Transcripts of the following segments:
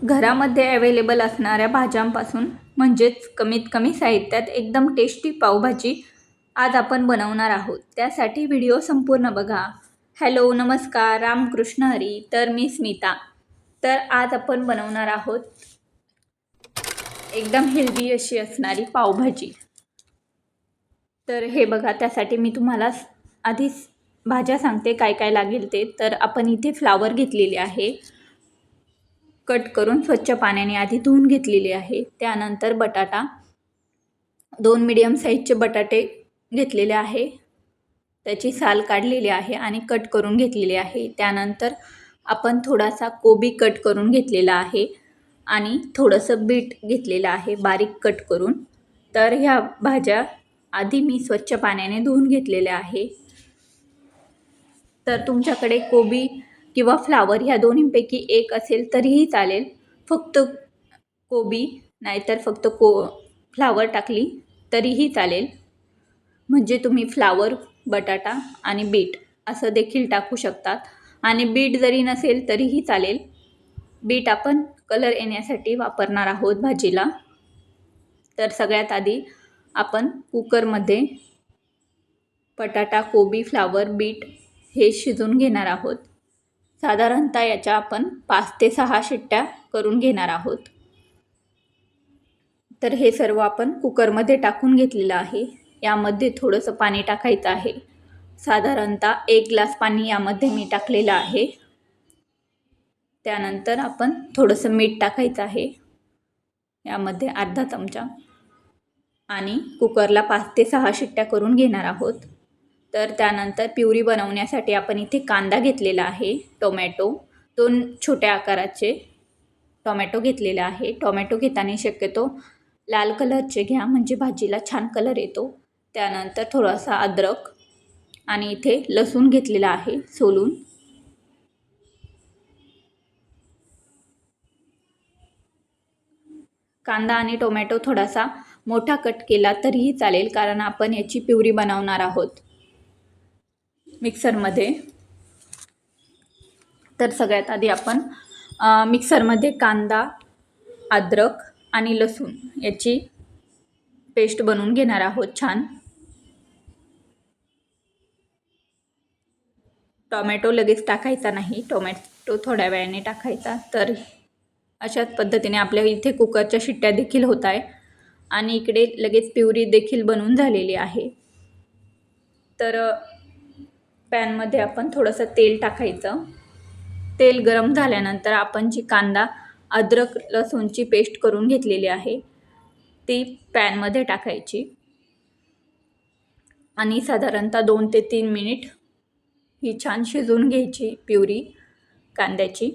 घरामध्ये अवेलेबल असणाऱ्या भाज्यांपासून म्हणजेच कमीत कमी साहित्यात एकदम टेस्टी पावभाजी आज आपण बनवणार आहोत. त्यासाठी व्हिडिओ संपूर्ण बघा. हॅलो, नमस्कार, रामकृष्ण हरी. तर मी स्मिता. तर आज आपण बनवणार आहोत एकदम हेल्दी अशी असणारी पावभाजी. तर हे बघा, त्यासाठी मी तुम्हाला आधीच भाज्या सांगते काय काय लागेल ते. तर आपण इथे फ्लावर घेतलेले आहे, कट करून स्वच्छ पाण्याने आधी धुवून घेतलेले आहे. त्यानंतर बटाटा, 2 मीडियम साईजचे बटाटे घेतलेले आहे, त्याची साल काढलेली आहे आणि कट करून घेतलेली आहे. त्यानंतर आपण थोडासा कोबी कट करून घेतलेला आहे आणि थोडंसं बीट घेतलेलं आहे बारीक कट करून. तर ह्या भाज्या आधी मी स्वच्छ पाण्याने धुवून घेतलेल्या आहे. तर तुमच्याकडे कोबी किंवा फ्लावर ह्या दोन्हींपैकी एक असेल तरीही चालेल. फक्त कोबी नाहीतर फक्त फ्लावर टाकली तरीही चालेल. म्हणजे तुम्ही फ्लावर, बटाटा आणि बीट असं देखील टाकू शकतात. आणि बीट जरी नसेल तरीही चालेल. बीट आपण कलर येण्यासाठी वापरणार आहोत भाजीला. तर सगळ्यात आधी आपण कुकरमध्ये बटाटा, कोबी, फ्लावर, बीट हे शिजवून घेणार आहोत. साधारणतः याच्या आपण 5 ते 6 शिट्ट्या करून घेणार आहोत. तर हे सर्व आपण कुकरमध्ये टाकून घेतलेलं आहे. यामध्ये थोडंसं पाणी टाकायचं आहे. साधारणतः 1 ग्लास पाणी यामध्ये मी टाकलेलं आहे. त्यानंतर आपण थोडंसं मीठ टाकायचं आहे, यामध्ये अर्धा चमचा, आणि कुकरला 5 ते 6 शिट्ट्या करून घेणार आहोत. तर त्यानंतर प्युरी बनवण्यासाठी आपण इथे कांदा घेतलेला आहे, टोमॅटो, 2 छोट्या आकाराचे टोमॅटो घेतलेले आहे. टोमॅटो घेताना शक्यतो लाल कलरचे घ्या, म्हणजे भाजीला छान कलर येतो. त्यानंतर थोडासा अद्रक आणि इथे लसूण घेतलेला आहे सोलून. कांदा आणि टोमॅटो थोडासा मोठा कट केला तरीही चालेल, कारण आपण याची प्युरी बनवणार आहोत मिक्सरमध्ये. तर सगळ्यात आधी आपण मिक्सरमध्ये कांदा, अद्रक आणि लसूण याची पेस्ट बनवून घेणार आहोत छान. टोमॅटो लगेच टाकायचा नाही, टोमॅटो थोड्या वेळाने टाकायचा. तर अशाच पद्धतीने आपल्या इथे कुकरच्या शिट्ट्या देखील होत आहे आणि इकडे लगेच प्युरी देखील बनवून झालेली आहे. तर पॅनमध्ये आपण थोडंसं तेल टाकायचं. तेल गरम झाल्यानंतर आपण जी कांदा, अद्रक, लसूणची पेस्ट करून घेतलेली आहे ती पॅनमध्ये टाकायची आणि साधारणतः 2 ते 3 मिनिट ही छान शिजवून घ्यायची प्युरी कांद्याची.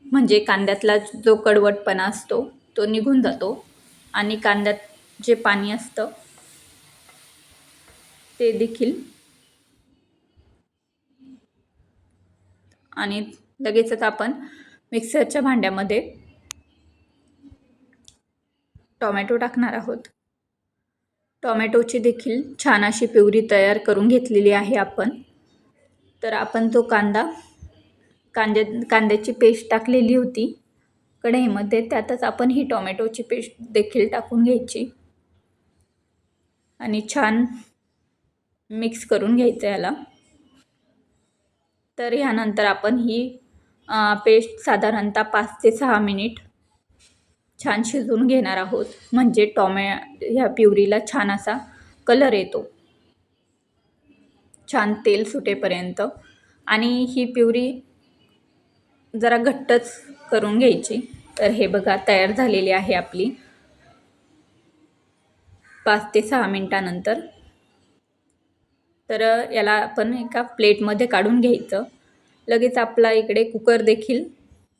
म्हणजे कांद्यातला जो कडवटपणा असतो तो निघून जातो आणि कांद्यात जे पाणी असतं ते देखील. आणि लगेचच आपण मिक्सरच्या भांड्यामध्ये टोमॅटो टाकणार आहोत. टोमॅटोची देखील छान अशी प्युरी तयार करून घेतलेली आहे आपण. तर आपण जो कांद्याची पेस्ट टाकलेली होती कढईमध्ये, त्यातच आपण ही टोमॅटोची पेस्ट देखील टाकून घ्यायची आणि छान मिक्स करून घ्यायचं याला. तर ह्यानंतर आपण ही पेस्ट साधारणतः 5 ते 6 मिनिट छान शिजवून घेणार आहोत, म्हणजे ह्या प्युरीला छान असा कलर येतो, छान तेल सुटेपर्यंत. आणि ही प्युरी जरा घट्टच करून घ्यायची. तर हे बघा, तयार झालेली आहे आपली 5 ते 6 मिनिटानंतर. तर याला आपण एका प्लेटमध्ये काढून घ्यायचं. लगेच आपला इकडे कुकर देखील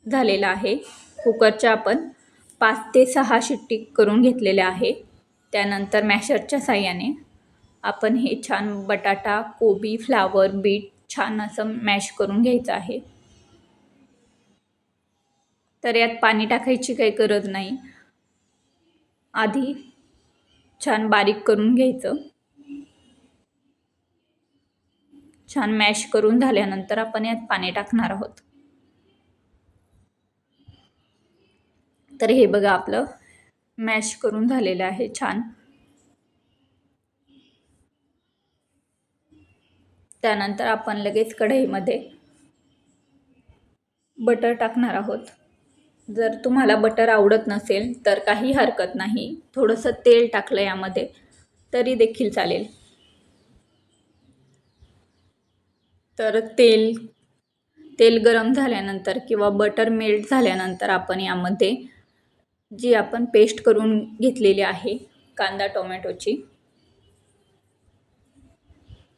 झालेला आहे. कुकरच्या आपण 5 ते 6 शिट्टी करून घेतलेल्या आहे. त्यानंतर मॅशरच्या साहाय्याने आपण हे छान बटाटा, कोबी, फ्लावर, बीट छान असं मॅश करून घ्यायचं आहे. तर यात पाणी टाकायची काही गरज नाही, आधी छान बारीक करून घ्यायचं. छान मॅश करून झाल्यानंतर आपण यात पाणी टाकणार आहोत. तर हे बघा आपलं मॅश करून झालेलं आहे छान. त्यानंतर आपण लगेच कढईमध्ये बटर टाकणार आहोत. जर तुम्हाला बटर आवडत नसेल तर काही हरकत नाही, थोडंसं तेल टाकलं यामध्ये तरी देखील चालेल. तर तेल गरम झाल्यानंतर किंवा बटर मेल्ट झाल्यानंतर आपण यामध्ये जी आपण पेस्ट करून घेतलेली आहे कांदा टोमॅटोची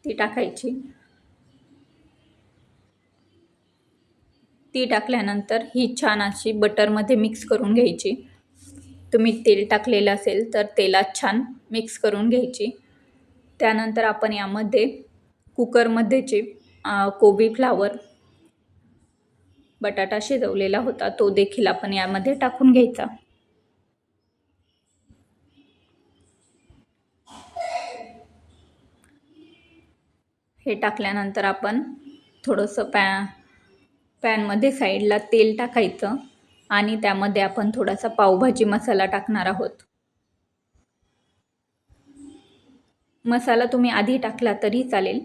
ती टाकायची. ती टाकल्यानंतर ही छान अशी बटरमध्ये मिक्स करून घ्यायची. तुम्ही तेल टाकलेलं असेल तर तेलात छान मिक्स करून घ्यायची. त्यानंतर आपण यामध्ये कुकरमध्ये जे कोबी फ्लावर बटाटा शिजवलेला होता तो देखील आपण यामध्ये टाकून घ्यायचा. हे टाकल्यानंतर आपण थोडंसं पॅनमध्ये साईडला तेल टाकायचं आणि त्यामध्ये आपण थोडासा पावभाजी मसाला टाकणार आहोत. मसाला तुम्ही आधी टाकला तरी चालेल.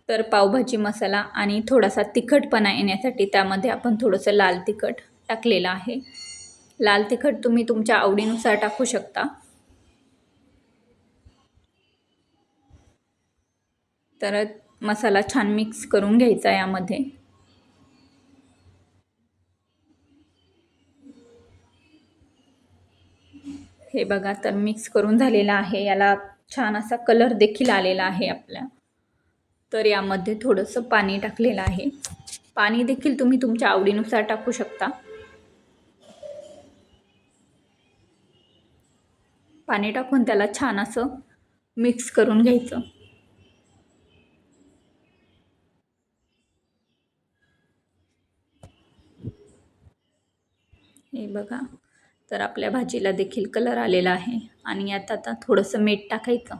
तर पावभाजी मसाला आणि थोडासा तिखटपणा येण्यासाठी त्यामध्ये आपण थोडंसं लाल तिखट टाकलेलं आहे. लाल तिखट तुम्ही तुमच्या आवडीनुसार टाकू शकता. तर मसाला छान मिक्स करून घ्यायचा यामध्ये. हे बघा तर मिक्स करून झालेला आहे. याला छान असा कलर देखील आलेला आहे आपल्या. तर यामध्ये थोडंसं पाणी टाकलेलं आहे. पाणी देखील तुम्ही तुमच्या आवडीनुसार टाकू शकता. पाणी टाकून त्याला छान असं मिक्स करून घ्यायचं. हे बघा तर आपल्या भाजीला देखील कलर आलेला आहे. आणि यात आता थोडंसं मीठ टाकायचं.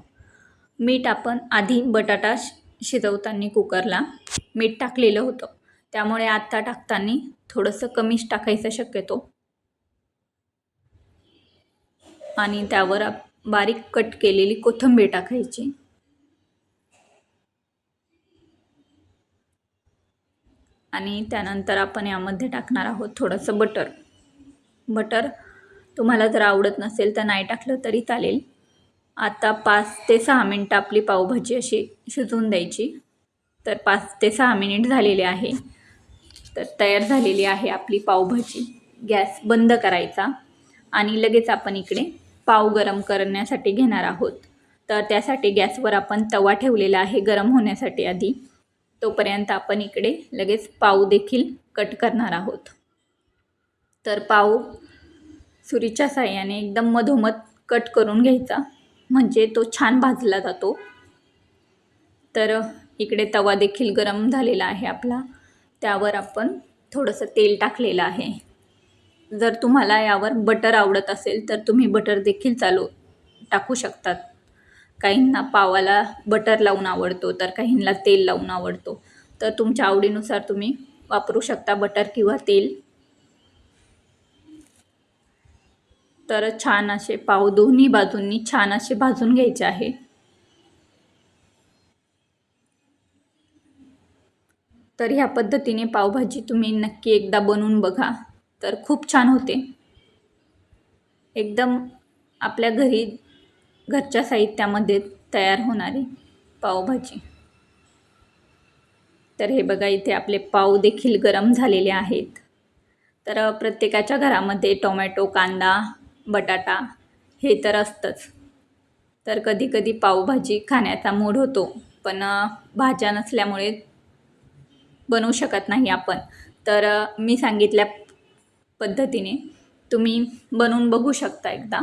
मीठ आपण आधी बटाटा शिजवताना कुकरला मीठ टाकलेलं होतं, त्यामुळे आता टाकताना थोडंसं कमीच टाकायचं शक्यतो. आणि त्यावर बारीक कट केलेली कोथिंबीर टाकायची. आणि त्यानंतर आपण यामध्ये टाकणार आहोत थोडंसं बटर तुम्हाला जर आवडत नसेल तर नाही टाकलं तरी चालेल. आता 5 ते 6 मिनटं आपली पावभाजी अशी शिजवून द्यायची. तर 5 ते 6 मिनिट झालेले आहे. तर तयार झालेली आहे आपली पावभाजी. गॅस बंद करायचा आणि लगेच आपण इकडे पाव गरम करण्यासाठी घेणार आहोत. तर त्यासाठी गॅसवर आपण तवा ठेवलेला आहे गरम होण्यासाठी आधी. तोपर्यंत आपण इकडे लगेच पाव देखील कट करणार आहोत. तर पाव सुरीच्या साहाय्याने एकदम मधोमध कट करून घ्यायचा, म्हणजे तो छान भाजला जातो. तर इकडे तवा देखील गरम झालेला आहे आपला. त्यावर आपण थोडंसं तेल टाकलेलं आहे. जर तुम्हाला यावर बटर आवडत असेल तर तुम्ही बटर देखील टाकू शकतात. काहींना पावाला बटर लावून आवडतो तर काहींना तेल लावून आवडतो. तर तुमच्या आवडीनुसार तुम्ही वापरू शकता बटर किंवा तेल. तर छान असे पाव दोन्ही बाजूंनी छान असे भाजून घ्यायचे आहे. तर ह्या पद्धतीने पावभाजी तुम्ही नक्की एकदा बनवून बघा. तर खूप छान होते. एकदम आपल्या घरच्या साहित्यामध्ये तयार होणारी पावभाजी. तर हे बघा इथे आपले पाव देखील गरम झालेले आहेत. तर प्रत्येकाच्या घरामध्ये टोमॅटो, कांदा, बटाटा हे तर असतंच. तर कधी कधी पावभाजी खाण्याचा मूड होतो, पण भाज्या नसल्यामुळे बनवू शकत नाही आपण. तर मी सांगितल्या पद्धतीने तुम्ही बनवून बघू शकता एकदा.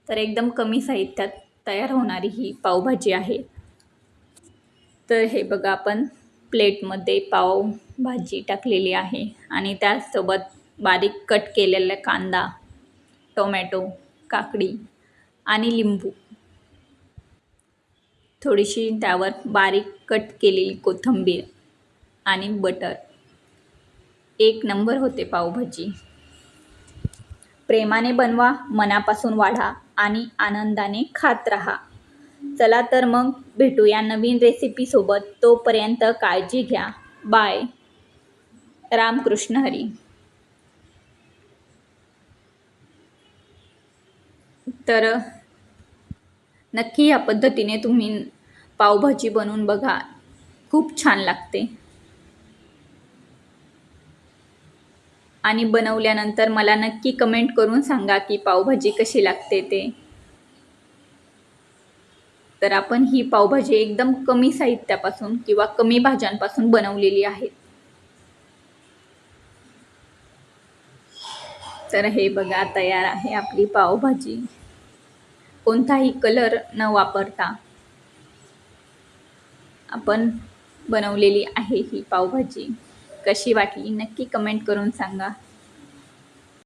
तर एकदम कमी साहित्यात तयार होणारी ही पावभाजी आहे. तर हे बघा आपण प्लेटमध्ये पावभाजी टाकलेली आहे आणि त्याचसोबत बारीक कट केलेला कांदा, टोमॅटो, काकडी आणि लिंबू, थोडीशी त्यावर बारीक कट केलेली कोथिंबीर आणि बटर एक नंबर होते पावभाजी. प्रेमाने बनवा, मनापासून वाढा आणि आनंदाने खात राहा. चला तर मग भेटूया नवीन रेसिपीसोबत. तोपर्यंत काळजी घ्या. बाय. रामकृष्ण हरी. तर नक्की या पद्धतीने तुम्ही पावभाजी बनवून बघा, खूप छान लागते. आणि बनवल्यानंतर मला नक्की कमेंट करून सांगा की पावभाजी कशी लागते ते. तर आपण ही पावभाजी एकदम कमी साहित्यापासून किंवा कमी भाज्यांपासून बनवलेली आहे. तर हे बघा, तयार आहे आपली पावभाजी. कोणताही कलर न वापरता आपण बनवलेली आहे ही पावभाजी. कशी वाटली नक्की कमेंट करून सांगा.